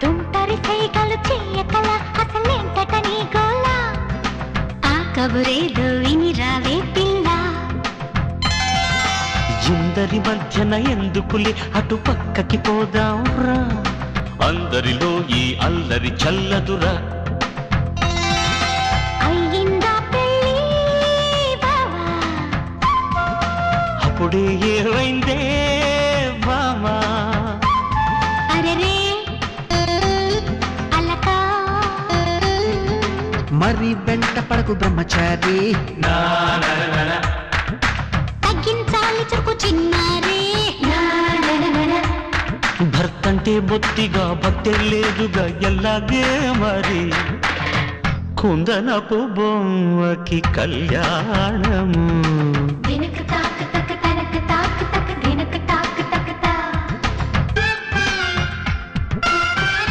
తుంటరి సైగలు చెయ్యకల అసలేంతట నీ గోల ఆ కబురేదో విని రావే పిల్ల ఇందరి మధ్యన ఎందుకులే అటు పక్కకి పోదాంరా అందరిలో ఈ అల్లరి చల్లదురా అయ్యిందా పెళ్ళి బావా అప్పుడే ఏమైందే బామా అరెరే అలకా మరి వెంట పడకు బ్రహ్మచారి తగ్గించాలి చురుకు చిన్నారే భర్తంటే బొత్తిగా బత్తెలేదుగా ఎల్లాగే మరి కుందనపు బొమ్మకి కళ్యాణము